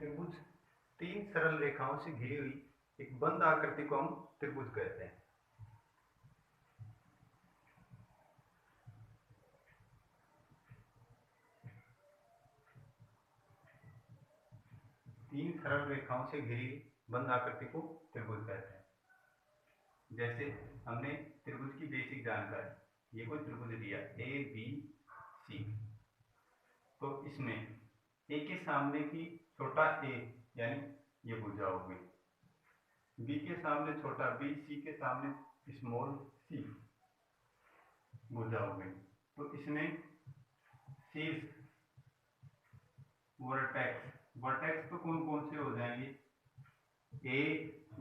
त्रिभुज तीन सरल रेखाओं से घिरी हुई एक बंद आकृति को हम त्रिभुज कहते हैं। तीन सरल रेखाओं से घिरी बंद आकृति को त्रिभुज कहते हैं। जैसे हमने त्रिभुज की बेसिक जानकारी, ये कोई त्रिभुज दिया ए बी सी, तो इसमें ए के सामने की छोटा ए यानी ये भुजा हो गई, बी के सामने छोटा बी, सी के सामने स्मॉल सी भुजा हो गई। तो इसमें शीर्ष वर्टेक्स तो कौन कौन से हो जाएंगे, ए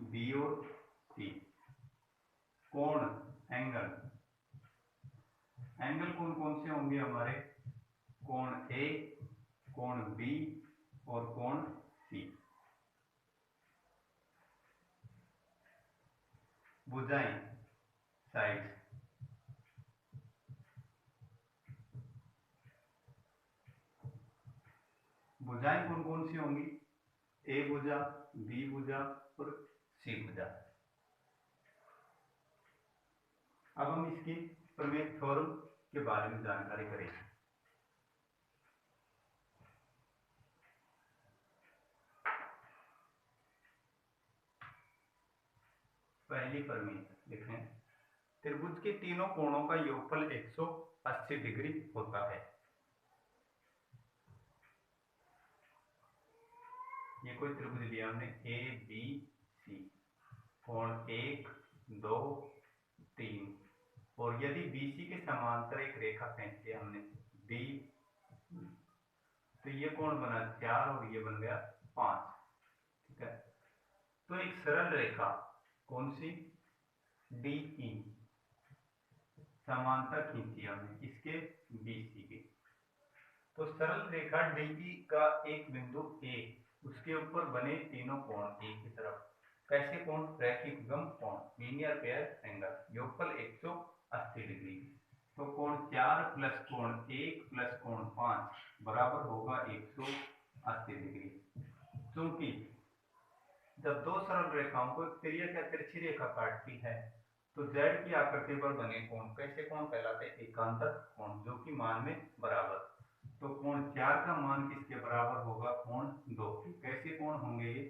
बी और सी। कोण एंगल कौन कौन से होंगे हमारे, कोण ए, कोण बी और कोण सी। भुजाएं साइड्स, भुजाएं कौन कौन सी होंगी, ए भुजा, बी भुजा और सी भुजा। अब हम इसकी प्रमेय थ्योरम के बारे में जानकारी करेंगे। पहली प्रमेय देखें, त्रिभुज के तीनों कोणों का योगफल 180 डिग्री होता है। ये कोई त्रिभुज लिया हमने ए बी सी, कोण 1 2 3, और यदि BC के समांतर एक रेखा खींची हमने B, तो ये कोण बना 4 और ये बन गया 5। ठीक है, तो एक सरल रेखा कौन सी, DE समांतर खींची हमने इसके BC के, तो सरल रेखा DE का एक बिंदु A, उसके ऊपर बने तीनों कोण एक की तरफ। कैसे कोण, रैखिक गम कोण, लीनियर पेयर एंगल, योगफल 180 डिग्री। तो कोण 4 प्लस कोण 1 प्लस कोण 5 बराबर होगा 180 डिग्री। क्योंकि जब दो सरल रेखाओं को तिरछी रेखा काटती है तो Z की आकृति पर बने कोण कैसे कोण कहलाते हैं, एकांतर कोण, जो कि मान में बराबर। तो कोण 4 का मान किसके बराबर होगा, कोण 2। कैसे कोण होंगे ये,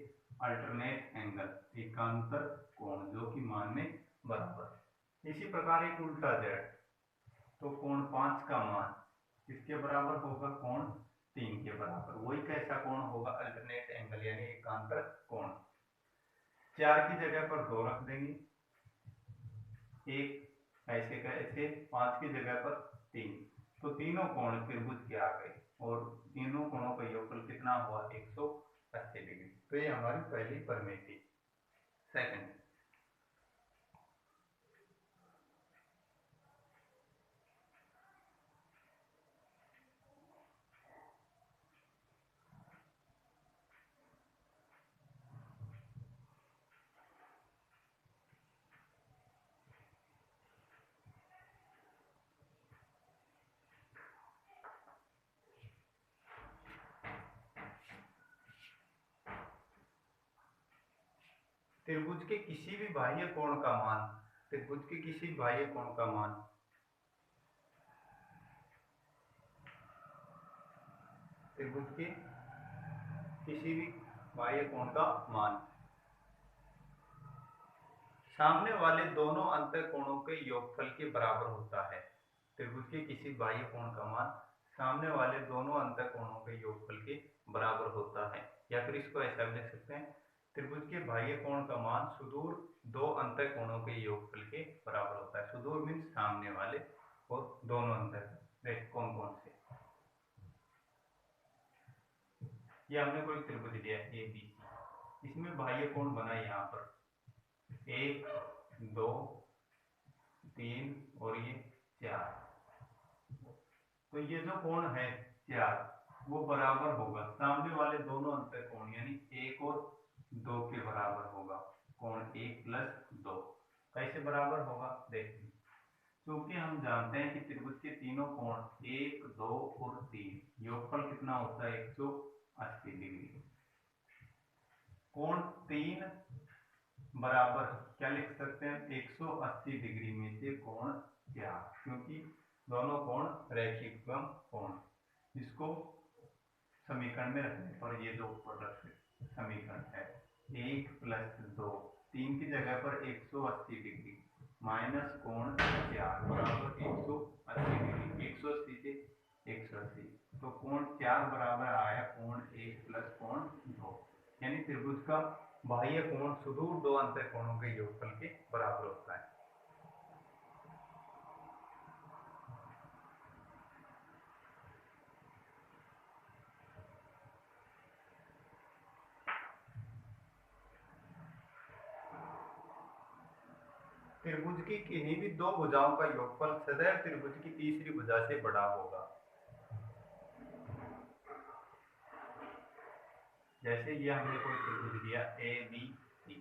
अल्टरनेट एंगल, एकांतर कोण, जो कि मान में बराबर। इसी प्रकार एक उल्टा Z, तो कोण 5 का मान किसके बराबर होगा, कोण 3 के बराबर। वही कैसा कोण होगा, अल्टरनेट एंगल यानी एकांतर कोण। 4 की जगह पर 2 रख देंगे, एक ऐसे कैसे, 5 की जगह पर 3, तो तीनों कोण त्रिभुज के आ गए और तीनों कोणों का योगफल कितना हुआ, 180 डिग्री। तो ये हमारी पहली प्रमेय थी। सेकंड, त्रिभुज के किसी भी बाह्य कोण का मान, त्रिभुज के किसी बाह्य कोण का मान त्रिभुज के किसी भी बाह्य कोण का मान सामने वाले दोनों अंतर कोणों के योगफल के बराबर होता है। त्रिभुज के किसी बाह्य कोण का मान सामने वाले दोनों अंतर कोणों के योगफल के बराबर होता है। या फिर इसको ऐसा भी लिख सकते हैं, त्रिभुज के बाह्य कोण का मान सुदूर दो अंतर कोणों के योगफल के बराबर होता है। सुदूर मीन्स सामने वाले और दोनों अंतर कौन कौन से। ये हमने कोई त्रिभुज लिया ए बी सी, इसमें बाह्य कोण बना यहाँ पर 1 2 3 और ये 4, तो ये जो कोण है 4 वो बराबर होगा सामने वाले दोनों अंतर कोण यानी 1 और 2 के बराबर होगा। कोण 1 प्लस 2 कैसे बराबर होगा, देखिए, क्योंकि हम जानते हैं कि त्रिभुज के तीनों कोण 1 2 और 3 योगफल कितना होता है, 180 डिग्री। कोण 3 बराबर क्या लिख सकते हैं, 180 डिग्री में से कोण 4, क्योंकि दोनों कोण रैखिक कोण। इसको समीकरण में रखने पर ये जो ऊपर समीकरण है 1 + 2, 3 की जगह पर 180 डिग्री माइनस कोण 4 बराबर 180 डिग्री, 180 से 180, तो कोण 4 बराबर आया कोण 1 + कोण 2, यानी त्रिभुज का बाह्य कोण सुदूर दो अंतर कोणों के योगफल के बराबर होता है। त्रिभुज की किन्हीं भी दो भुजाओं का योगफल सदैव त्रिभुज की तीसरी भुजा से बड़ा होगा। जैसे ये हमने कोई त्रिभुज लिया ए बी सी,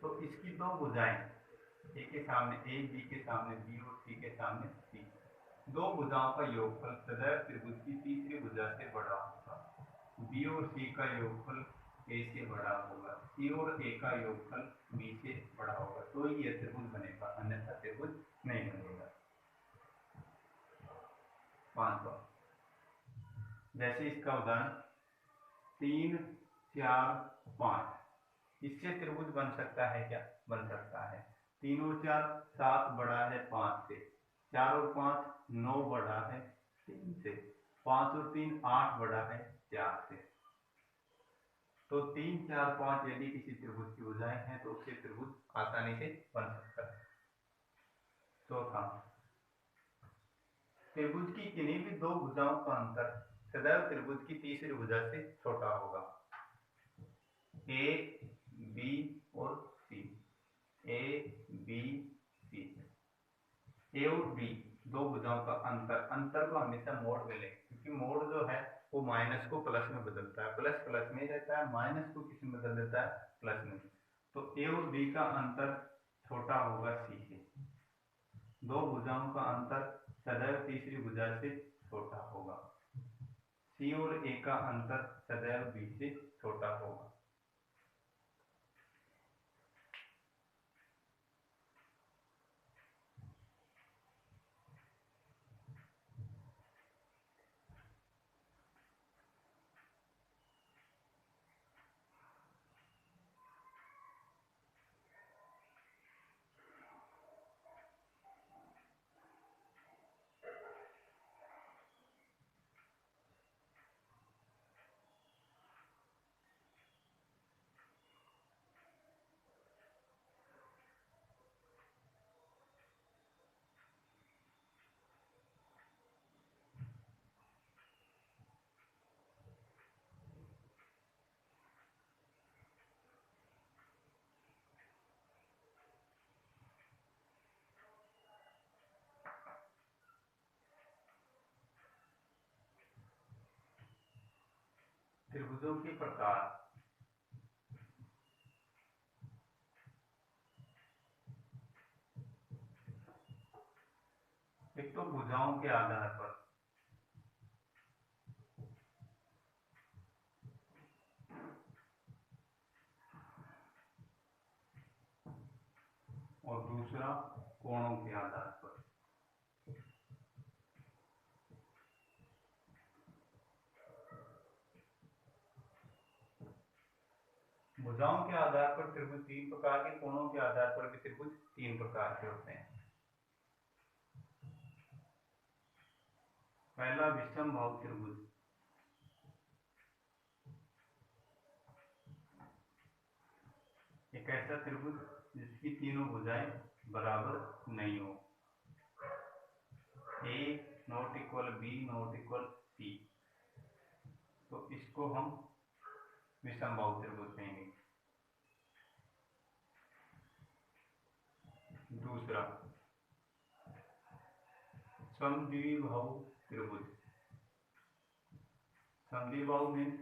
तो इसकी दो भुजाएं, ए के सामने ए, बी के सामने बी और सी के सामने सी, दो भुजाओं का योगफल सदैव त्रिभुज की तीसरी भुजा से बड़ा होगा। बी और सी का योगफल ए से बड़ा होगा, सी और ए का योगफल बी से बड़ा होगा, तो ही यह त्रिभुज बनेगा, अन्यथा त्रिभुज नहीं बनेगा। 5 जैसे इसका उदाहरण 3 4 5, इससे त्रिभुज बन सकता है क्या, बन सकता है। 3 और 4 7 बड़ा है 5 से, 4 और 5 9 बड़ा है 3 से, 5 और 3 8 बड़ा है 4 से, तो 3 4 5 यदि किसी त्रिभुज की भुजाएं हैं तो उससे त्रिभुज आसानी से बन सकता है। चौथा, त्रिभुज की किन्हीं भी दो भुजाओं का अंतर सदैव त्रिभुज की तीसरी भुजा से छोटा होगा। ए बी और सी, ए बी सी, ए और बी दो भुजाओं का अंतर को हमेशा मोड़ में लें, क्योंकि मोड़ जो है वो माइनस को प्लस में बदलता है, प्लस प्लस में रहता है, माइनस को किस में बदल देता है, प्लस में। तो ए और बी का अंतर छोटा होगा सी से, दो भुजाओं का अंतर सदैव तीसरी भुजा से छोटा होगा। सी और ए का अंतर सदैव बी से छोटा होगा। त्रिभुजों के प्रकार। एक तो भुजाओं के आधार पर, और दूसरा कोणों के आधार पर। भुजाओं के आधार पर त्रिभुज 3 प्रकार के, कोणों के आधार पर भी त्रिभुज 3 प्रकार के होते हैं। पहला विषम बाहु त्रिभुज, एक ऐसा त्रिभुज जिसकी तीनों भुजाएं बराबर नहीं हो, A not equal B not equal C, तो इसको हम विषम बाहु त्रिभुज कहेंगे। दूसरा समद्विबाहु त्रिभुज, समद्विबाहु मीन्स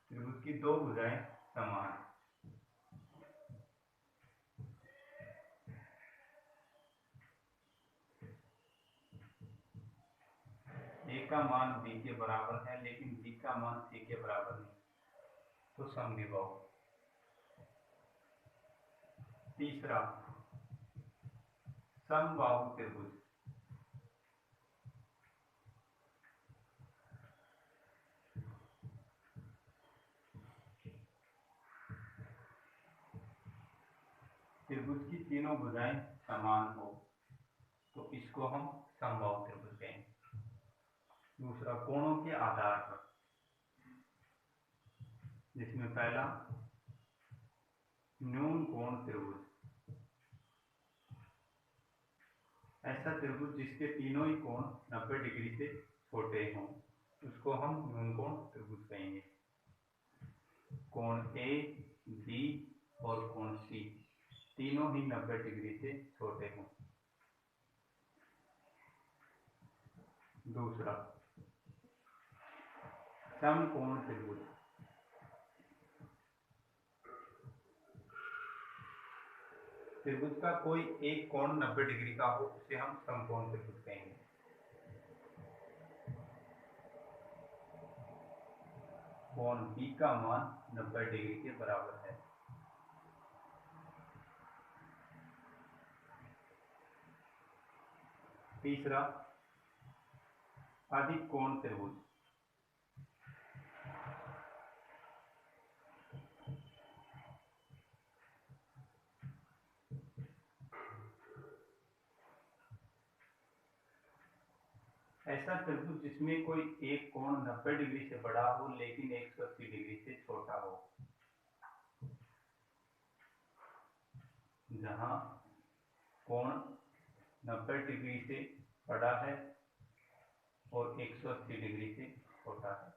त्रिभुज की दो भुजाएं समान, ए का मान बी के बराबर है लेकिन बी का मान सी के बराबर नहीं, तो समद्विबाहु। तीसरा समबाहु त्रिभुज। त्रिभुज की तीनों भुजाएं समान हो तो इसको हम समबाहु त्रिभुज कहेंगे। दूसरा कोणों के आधार पर, जिसमें पहला न्यून कोण त्रिभुज। ऐसा त्रिभुज जिसके तीनों ही कोण 90 डिग्री से छोटे हों उसको हम न्यून कोण त्रिभुज कहेंगे। कोण ए, बी और कोण सी तीनों ही 90 डिग्री से छोटे हों। दूसरा समकोण त्रिभुज। त्रिभुज का कोई एक कोण 90 डिग्री का हो उसे हम समकोण त्रिभुज कहेंगे। कोण बी का मान 90 डिग्री के बराबर है। तीसरा अधिक कोण त्रिभुज। ऐसा त्रिभुज जिसमें कोई एक कोण 90 डिग्री से बड़ा हो लेकिन 180 डिग्री से छोटा हो। जहां कोण 90 डिग्री से बड़ा है और 180 डिग्री से छोटा है।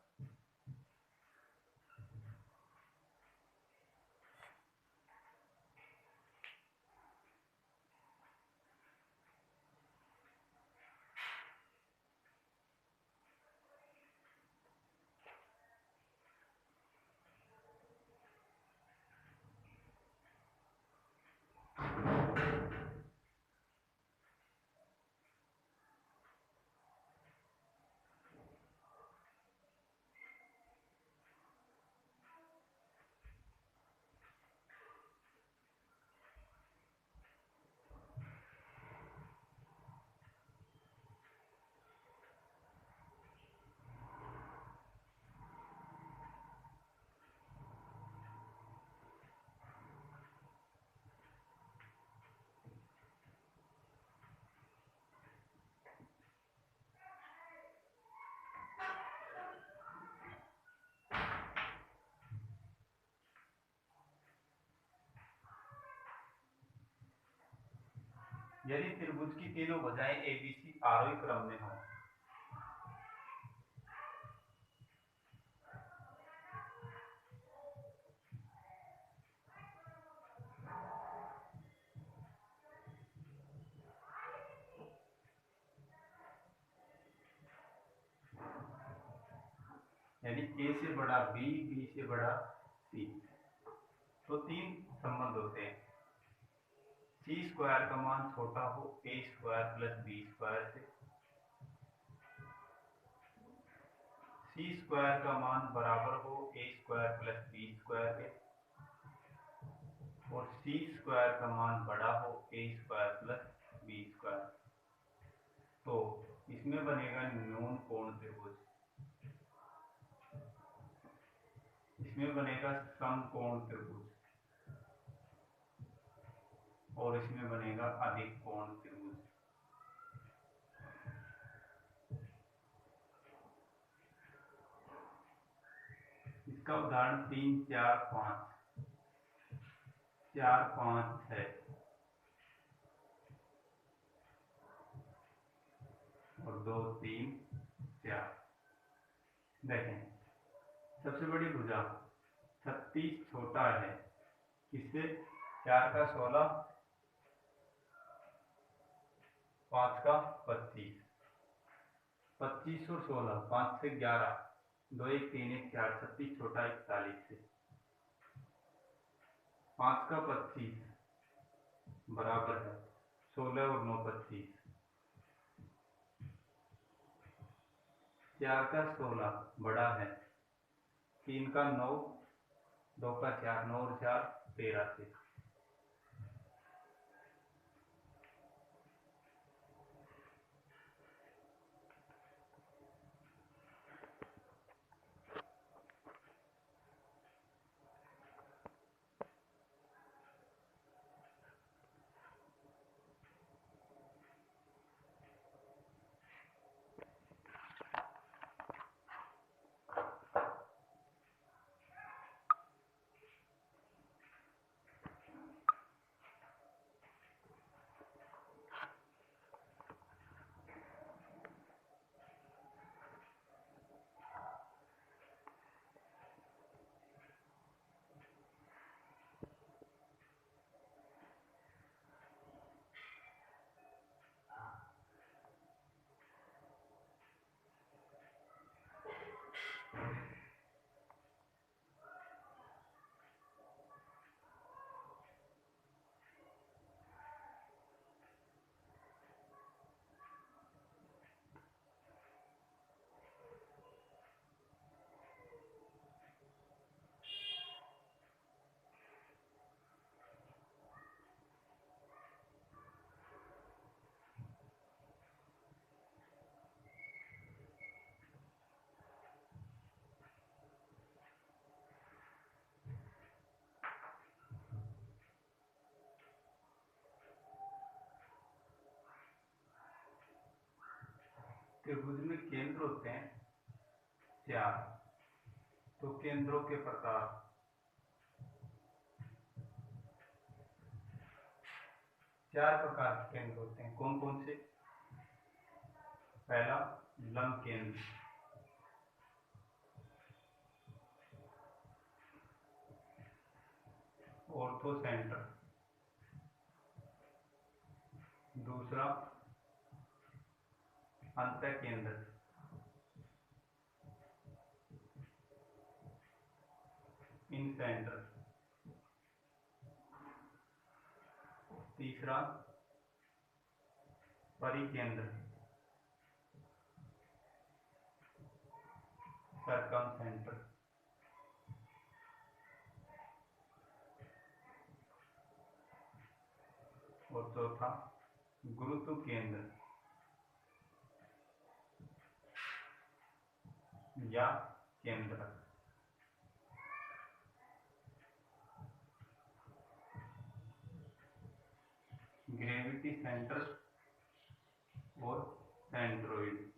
यदि त्रिभुज की तीनों भुजाएं एबीसी आरोही क्रम में हो यानी ए से बड़ा बी, बी से बड़ा सी, तो तीन संबंध होते हैं। सी स्क्वायर का मान छोटा हो ए स्क्वायर प्लस बी स्क्वायर से, सी स्क्वायर का मान बराबर हो ए स्क्वायर प्लस बी स्क्वायर के, और सी स्क्वायर का मान बड़ा हो ए स्क्वायर प्लस बी स्क्वायर। तो इसमें बनेगा न्यून कोण त्रिभुज, इसमें बनेगा समकोण त्रिभुज और इसमें बनेगा अधिक कोण त्रिभुज। इसका उदाहरण 3, 4, 5, 4, 5 है और 2, 3, 4। देखें सबसे बड़ी भुजा 36 छोटा है किससे? 4 का 16, 5 का 25, 25 और 16, 5 से 11, 2, 1, 3, 1, 4, 36 छोटा 41 से। 5 का 25 बराबर है 16 और 9, 25। 4 का 16 बड़ा है 3 का 9, 2 का 4, 9 और 4, 13 से। त्रिभुज में केंद्र होते हैं 4। तो केंद्रों के प्रकार, 4 प्रकार के केंद्र होते हैं। कौन कौन से? पहला लंब केंद्र, ऑर्थो सेंटर। दूसरा अंतः केंद्र, इन सेंटर। तीसरा परिकेंद्र, सरकम सेंटर। और चौथा गुरुत्व केंद्र या केंद्रक। ग्रेविटी सेंटर और सेंट्रोइड।